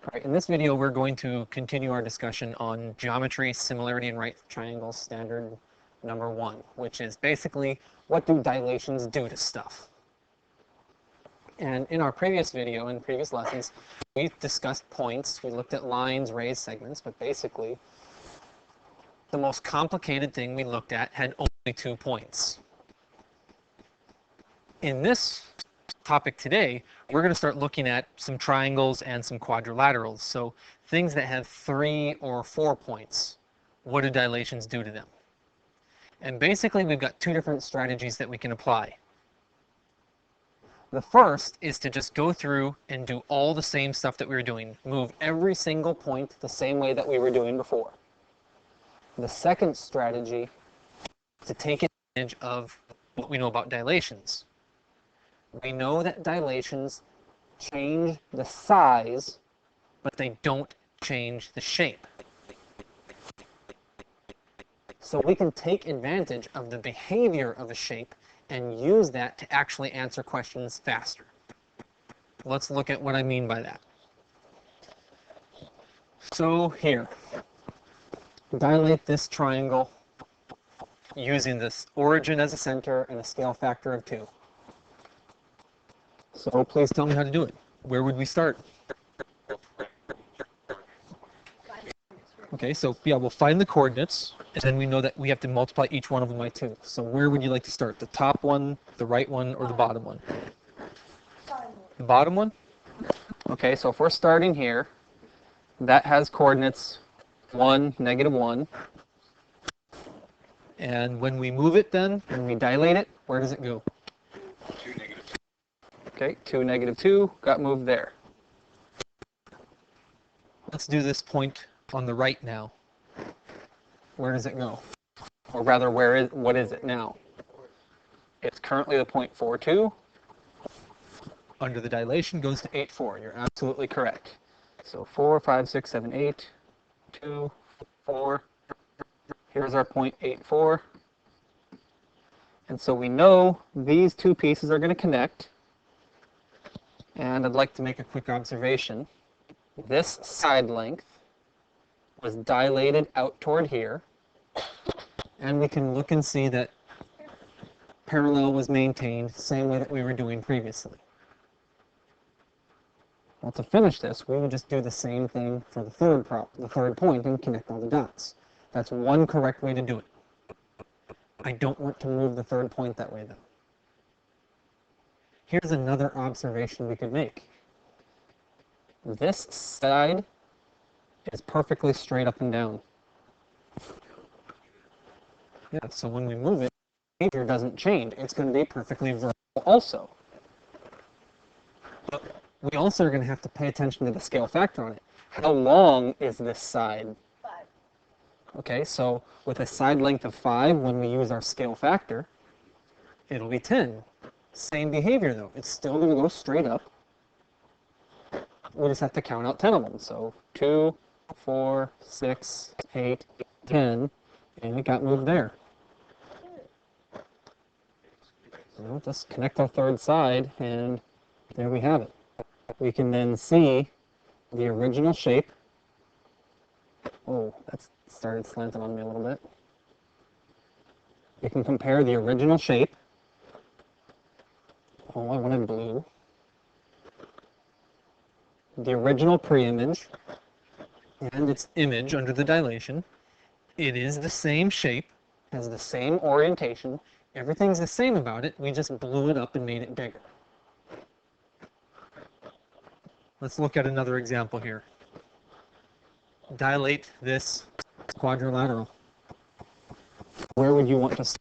Alright, in this video we're going to continue our discussion on geometry, similarity, and right triangles standard number 1, which is basically what do dilations do to stuff. And in our previous video and previous lessons, we discussed points, we looked at lines, rays, segments, but basically the most complicated thing we looked at had only 2 points. In this topic today, we're going to start looking at some triangles and some quadrilaterals. So things that have 3 or 4 points. What do dilations do to them? And basically we've got 2 different strategies that we can apply. The first is to just go through and do all the same stuff that we were doing. Move every single point the same way that we were doing before. The second strategy is to take advantage of what we know about dilations. We know that dilations change the size, but they don't change the shape. So we can take advantage of the behavior of a shape and use that to actually answer questions faster. Let's look at what I mean by that. So here, dilate this triangle using this origin as a center and a scale factor of 2. So please tell me how to do it. Where would we start? Okay, so yeah, we'll find the coordinates, and then we know that we have to multiply each one of them by 2. So where would you like to start? The top one, the right one, or the bottom one? The bottom one? Okay, so if we're starting here, that has coordinates 1, -1. And when we move it then, when we dilate it, where does it go? 2, -2. Okay, 2, -2, got moved there. Let's do this point on the right now. Where does it go? Or rather, what is it now? It's currently the point 4, 2. Under the dilation goes to 8, 4. You're absolutely correct. So 4, 5, 6, 7, 8, 2, 4. Here's our point 8, 4. And so we know these 2 pieces are going to connect. And I'd like to make a quick observation. This side length was dilated out toward here. And we can look and see that parallel was maintained the same way that we were doing previously. Well, to finish this, we would just do the same thing for the third point and connect all the dots. That's one correct way to do it. I don't want to move the third point that way, though. Here's another observation we could make. This side is perfectly straight up and down. Yeah, so when we move it, the behavior doesn't change. It's going to be perfectly vertical also. But we also are going to have to pay attention to the scale factor on it. How long is this side? 5. Okay, so with a side length of 5, when we use our scale factor, it'll be 10. Same behavior though. It's still going to go straight up. We just have to count out 10 of them. So 2, 4, 6, 8, 10, and it got moved there. So just connect our third side, and there we have it. We can then see the original shape. Oh, that started slanting on me a little bit. We can compare the original shape. Oh, I wanted blue. The original pre-image and its image under the dilation. It is the same shape, has the same orientation. Everything's the same about it. We just blew it up and made it bigger. Let's look at another example here. Dilate this quadrilateral. Where would you want to start?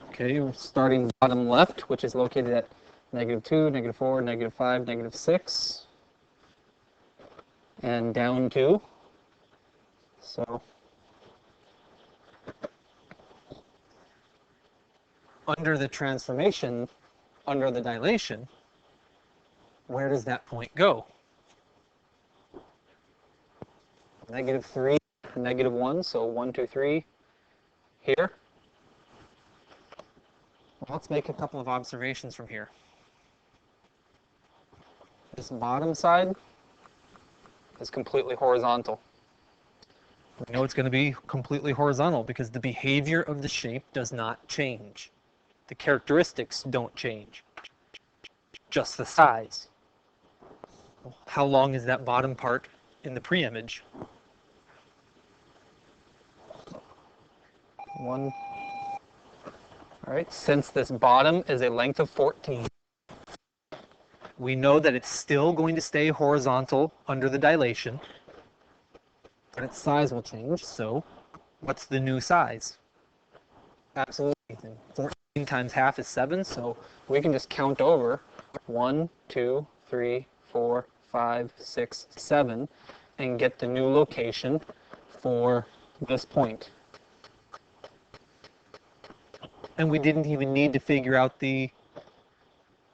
Okay, we're starting bottom left, which is located at -2, -4, -5, -6, and down 2. So under the transformation, under the dilation, where does that point go? -3, -1, so 1, 2, 3 here. Well, let's make a couple of observations from here. This bottom side is completely horizontal. We know it's going to be completely horizontal because the behavior of the shape does not change. The characteristics don't change, just the size. How long is that bottom part in the pre-image? 1. All right, since this bottom is a length of 14, we know that it's still going to stay horizontal under the dilation, but its size will change. So what's the new size? Absolutely anything. 14 times half is 7, so we can just count over 1, 2, 3, 4, 5, 6, 7, and get the new location for this point. And we didn't even need to figure out the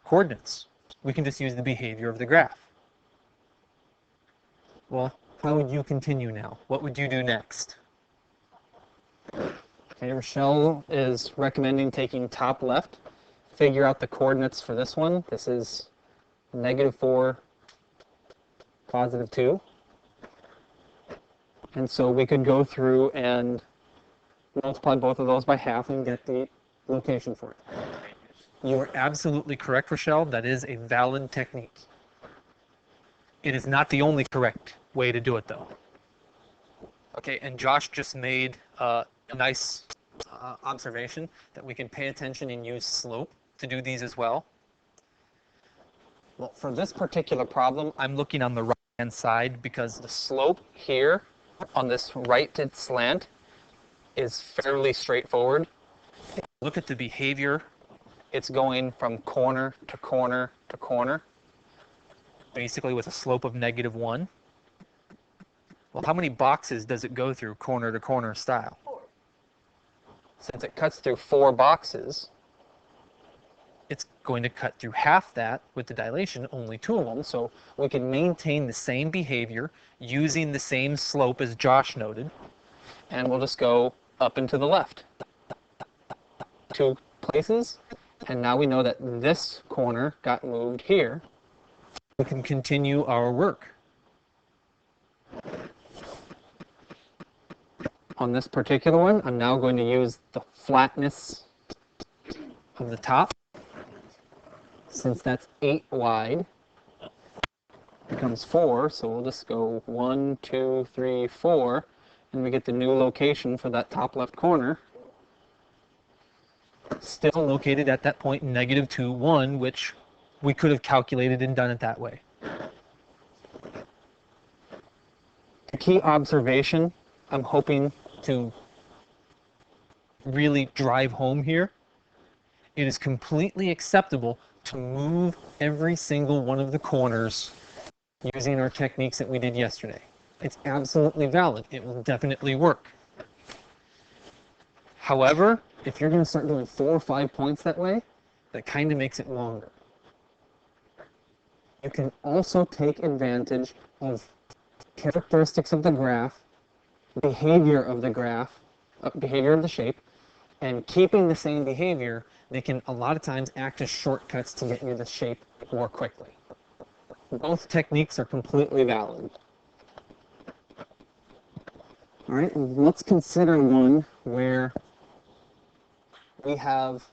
coordinates. We can just use the behavior of the graph. Well, how would you continue now? What would you do next? Okay, Rochelle is recommending taking top left, figure out the coordinates for this one. This is -4, +2. And so we could go through and multiply both of those by half and get the location for it. You are absolutely correct, Rochelle. That is a valid technique. It is not the only correct way to do it, though. Okay, and Josh just made a nice observation that we can pay attention and use slope to do these as well. Well, for this particular problem, I'm looking on the right-hand side because the slope here on this right slant is fairly straightforward. Look at the behavior. It's going from corner to corner to corner, basically with a slope of -1. Well, how many boxes does it go through corner to corner style? 4. Since it cuts through 4 boxes, it's going to cut through half that with the dilation, only 2 of them, so we can maintain the same behavior using the same slope as Josh noted, and we'll just go up and to the left. 2 places, and now we know that this corner got moved here. We can continue our work. On this particular one, I'm now going to use the flatness of the top. Since that's 8 wide, it becomes 4, so we'll just go 1, 2, 3, 4, and we get the new location for that top left corner. Still located at that point -2, 1, which we could have calculated and done it that way. The key observation I'm hoping to really drive home here, it is completely acceptable to move every single one of the corners using our techniques that we did yesterday. It's absolutely valid. It will definitely work. However, if you're going to start doing 4 or 5 points that way, that kind of makes it longer. You can also take advantage of characteristics of the graph, behavior of the graph, behavior of the shape, and keeping the same behavior, they can a lot of times act as shortcuts to get you the shape more quickly. Both techniques are completely valid. All right, let's consider one where we have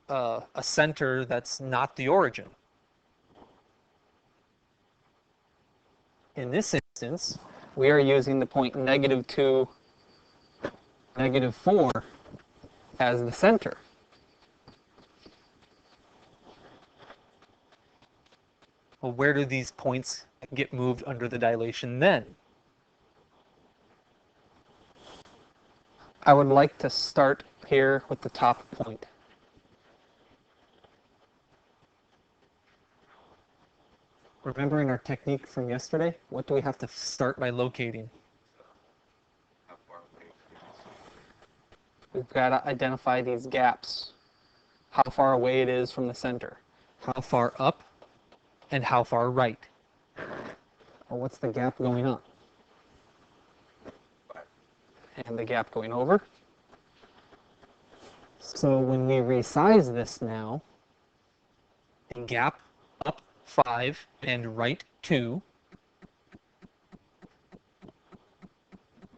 a center that's not the origin. In this instance, we are using the point -2, -4 as the center. Well, where do these points get moved under the dilation then? I would like to start here with the top point. Remembering our technique from yesterday, what do we have to start by locating? We've got to identify these gaps, how far away it is from the center, how far up, and how far right. Or what's the gap going up? And the gap going over. So when we resize this now, the gap up 5 and right 2.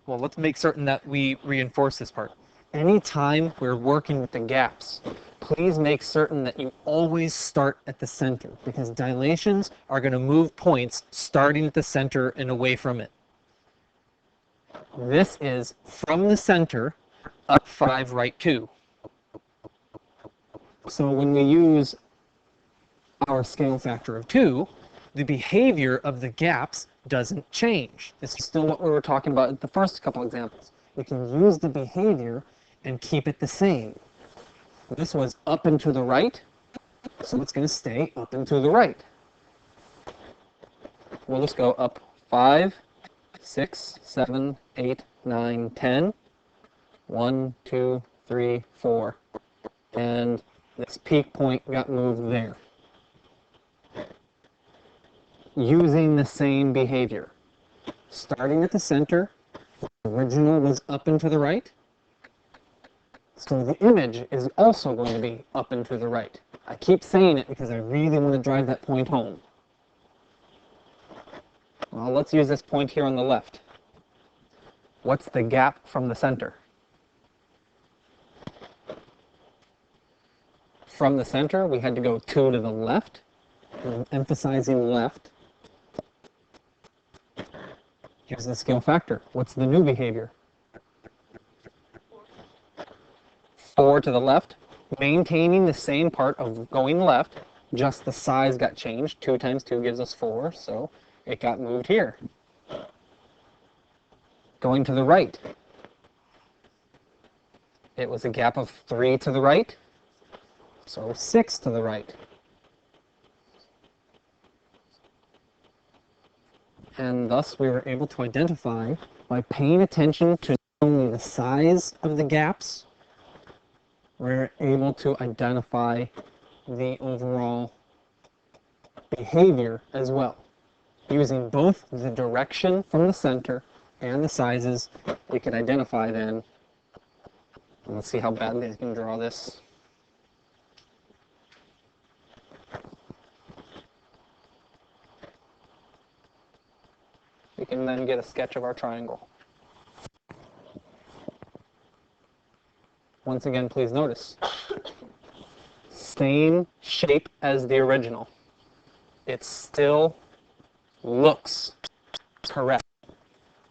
Well, let's make certain that we reinforce this part. Anytime we're working with the gaps, please make certain that you always start at the center, because dilations are going to move points starting at the center and away from it. This is from the center up 5, right 2. So when we use our scale factor of 2, the behavior of the gaps doesn't change. This is still what we were talking about in the first couple examples. We can use the behavior and keep it the same. This was up and to the right, so it's going to stay up and to the right. We'll just go up 5, 6, 7, 8, 9, 10. 1, 2, 3, 4. And this peak point got moved there. Using the same behavior. Starting at the center, the original was up and to the right. So the image is also going to be up and to the right. I keep saying it because I really want to drive that point home. Well, let's use this point here on the left. What's the gap from the center? From the center, we had to go 2 to the left. I'm emphasizing left. Here's the scale factor. What's the new behavior? 4 to the left, maintaining the same part of going left, just the size got changed. 2 times 2 gives us 4, so it got moved here. Going to the right, it was a gap of 3 to the right, so 6 to the right. And thus we were able to identify, by paying attention to only the size of the gaps, we're able to identify the overall behavior as well. Using both the direction from the center and the sizes, we can identify then. Let's see how badly I can draw this. We can then get a sketch of our triangle. Once again, please notice, same shape as the original. It still looks correct.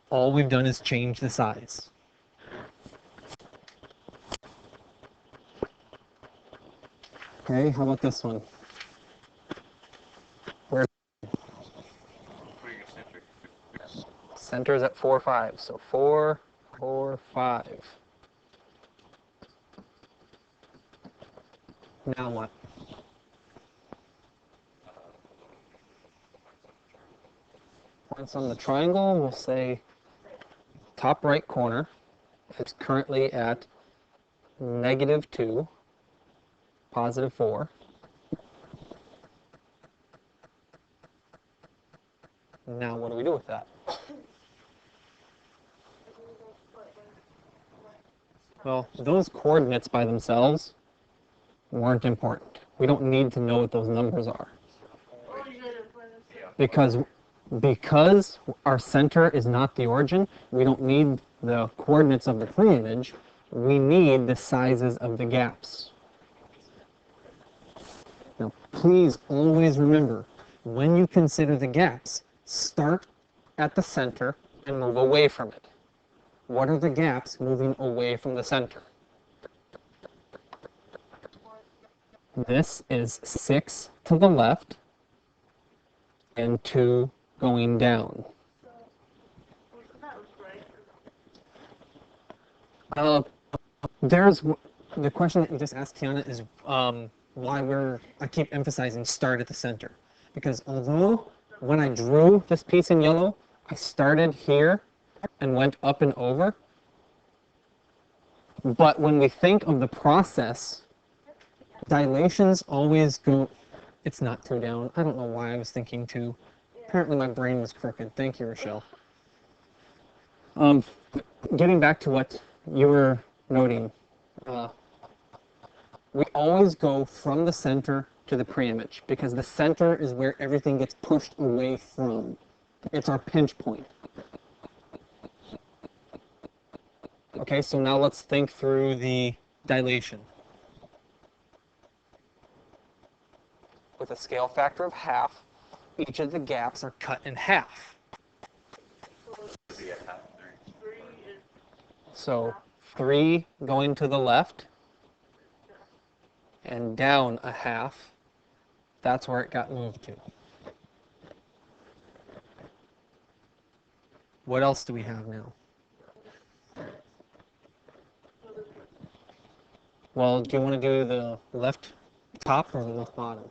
All we've done is change the size. Okay, how about this one? Where center is at 4, 5. So 4, 4, 5. Now what? Points on the triangle, we'll say top right corner. It's currently at -2, +4. Now what do we do with that? Well, those coordinates by themselves weren't important. We don't need to know what those numbers are. Because our center is not the origin, we don't need the coordinates of the pre-image, we need the sizes of the gaps. Now, please always remember, when you consider the gaps, start at the center and move away from it. What are the gaps moving away from the center? This is 6 to the left and 2 going down. There's the question that you just asked, Tiana, is why I keep emphasizing start at the center. Because although when I drew this piece in yellow, I started here and went up and over, but when we think of the process, dilations always go, it's not 2 down. I don't know why I was thinking 2. Apparently my brain was crooked. Thank you, Rochelle. Getting back to what you were noting, we always go from the center to the preimage because the center is where everything gets pushed away from. It's our pinch point. Okay, so now let's think through the dilation. With a scale factor of half, each of the gaps are cut in half. So 3 going to the left and down a half, that's where it got moved to. What else do we have now? Well, do you want to do the left top or the left bottom?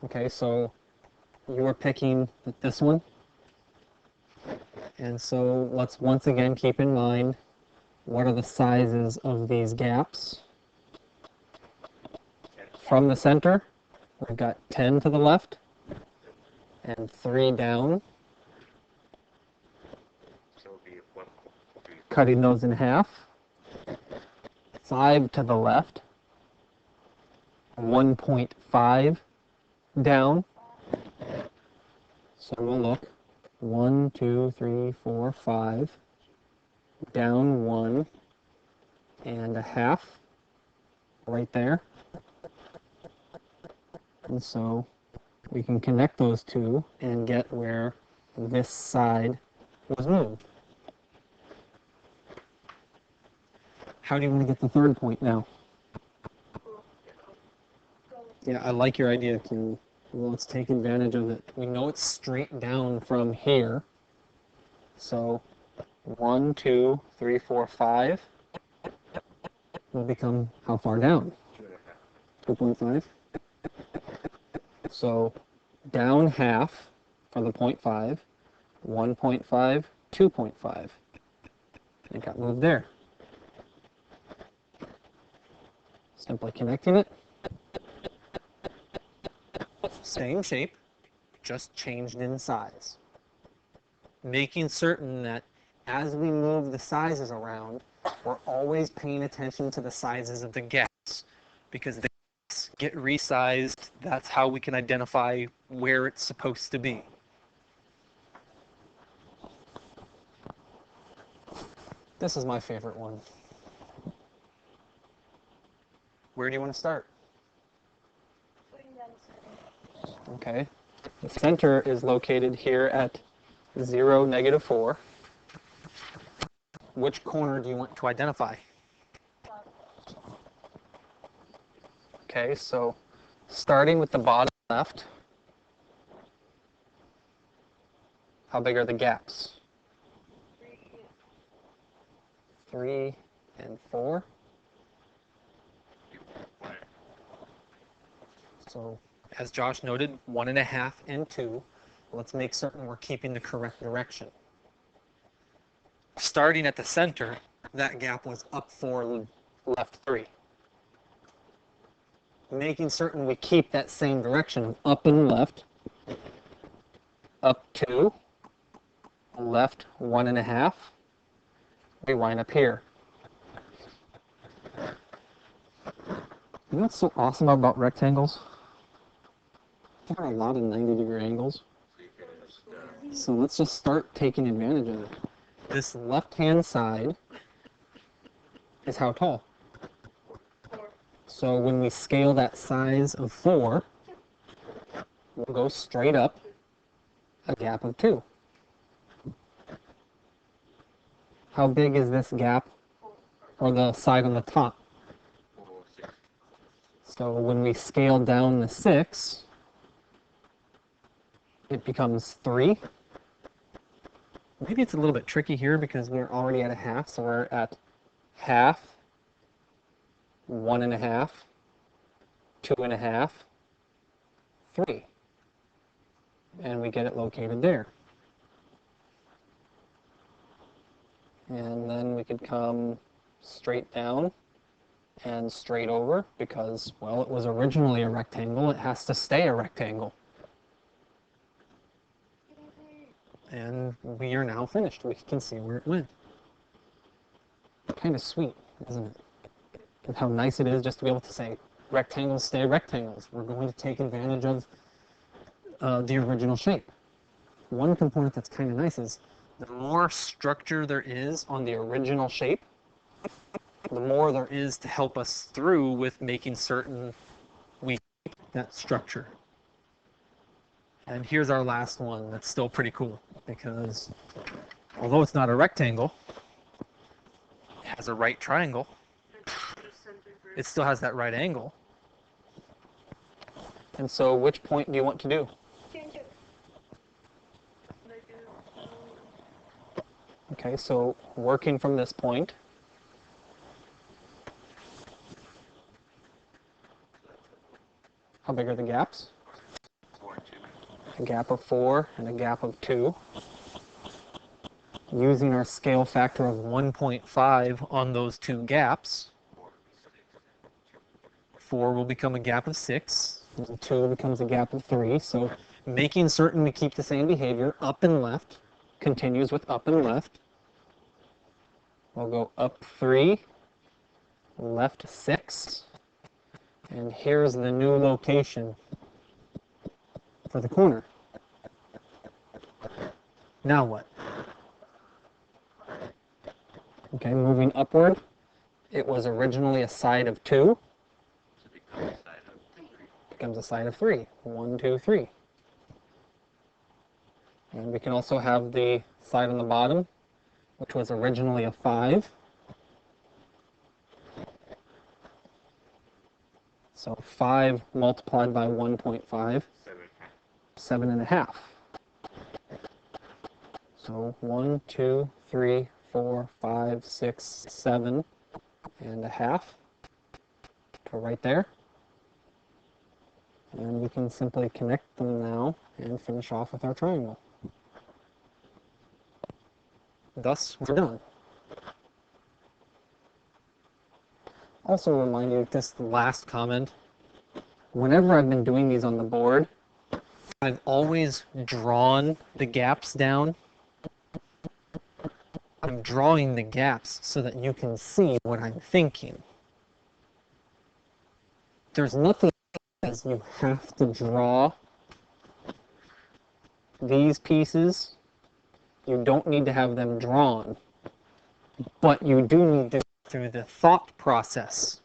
Okay, so you were picking this one. And so let's once again keep in mind what are the sizes of these gaps. From the center, we've got 10 to the left and 3 down. Cutting those in half. 5 to the left, 1.5 down. So we'll look 1, 2, 3, 4, 5, down 1 and a half right there. And so we can connect those two and get where this side was moved. How do you want to get the third point now? Yeah, I like your idea, Kim. Well, let's take advantage of it. We know it's straight down from here. So 1, 2, 3, 4, 5 will become how far down? 2.5. So down half for the 0.5, 1.5, 2.5. It got moved there. Simply connecting it. Same shape, just changed in size. Making certain that as we move the sizes around, we're always paying attention to the sizes of the gaps because the gaps get resized. That's how we can identify where it's supposed to be. This is my favorite one. Where do you want to start? Okay. The center is located here at 0, -4. Which corner do you want to identify? Okay, so starting with the bottom left, how big are the gaps? 3 and 4. So, as Josh noted, 1.5 and 2. Let's make certain we're keeping the correct direction. Starting at the center, that gap was up 4, left 3. Making certain we keep that same direction of up and left, up 2, left 1.5. We wind up here. You know what's so awesome about rectangles? There are a lot of 90-degree angles. So let's just start taking advantage of it. This left-hand side is how tall? 4. So when we scale that size of 4, we'll go straight up a gap of 2. How big is this gap, or the side on the top? 6. So when we scale down the 6, it becomes 3. Maybe it's a little bit tricky here because we're already at a half, so we're at half, 1.5, 2.5, 3. And we get it located there. And then we could come straight down and straight over because, well, it was originally a rectangle. It has to stay a rectangle. And we are now finished. We can see where it went. Kind of sweet, isn't it? And how nice it is just to be able to say, rectangles stay rectangles. We're going to take advantage of the original shape. One component that's kind of nice is the more structure there is on the original shape, the more there is to help us through with making certain we keep that structure. And here's our last one that's still pretty cool because although it's not a rectangle, it has a right triangle. It still has that right angle. And so which point do you want to do? Okay, so working from this point, how big are the gaps? 4 and 2. A gap of 4 and a gap of 2. Using our scale factor of 1.5 on those two gaps, 4 will become a gap of 6, and 2 becomes a gap of 3. So making certain to keep the same behavior, up and left, continues with up and left. We'll go up 3, left 6, and here's the new location for the corner. Now what? Okay, moving upward, it was originally a side of 2. So it becomes a side of 3. Becomes a side of 3. 1, 2, 3. And we can also have the side on the bottom, which was originally a 5. So 5 multiplied by 1.5, 7.5. So 1, 2, 3, 4, 5, 6, 7.5. Put right there. And we can simply connect them now and finish off with our triangle. Thus, we're done. Also remind you this last comment, whenever I've been doing these on the board, I've always drawn the gaps down. I'm drawing the gaps so that you can see what I'm thinking. There's nothing that says you have to draw these pieces. You don't need to have them drawn, but you do need to go through the thought process.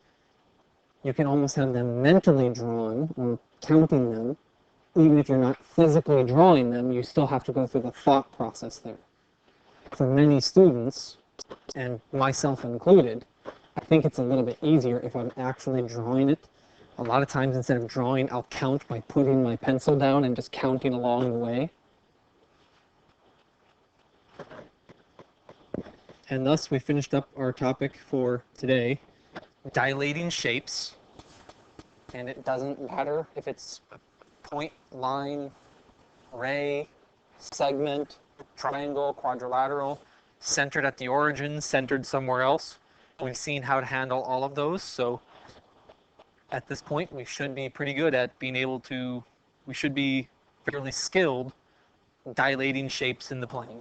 You can almost have them mentally drawn or counting them. Even if you're not physically drawing them, you still have to go through the thought process there. For many students, and myself included, I think it's a little bit easier if I'm actually drawing it. A lot of times instead of drawing, I'll count by putting my pencil down and just counting along the way. And thus we finished up our topic for today, dilating shapes. And it doesn't matter if it's point, line, ray, segment, triangle, quadrilateral, centered at the origin, centered somewhere else. We've seen how to handle all of those, so at this point we should be pretty good at being able to, we should be fairly skilled dilating shapes in the plane.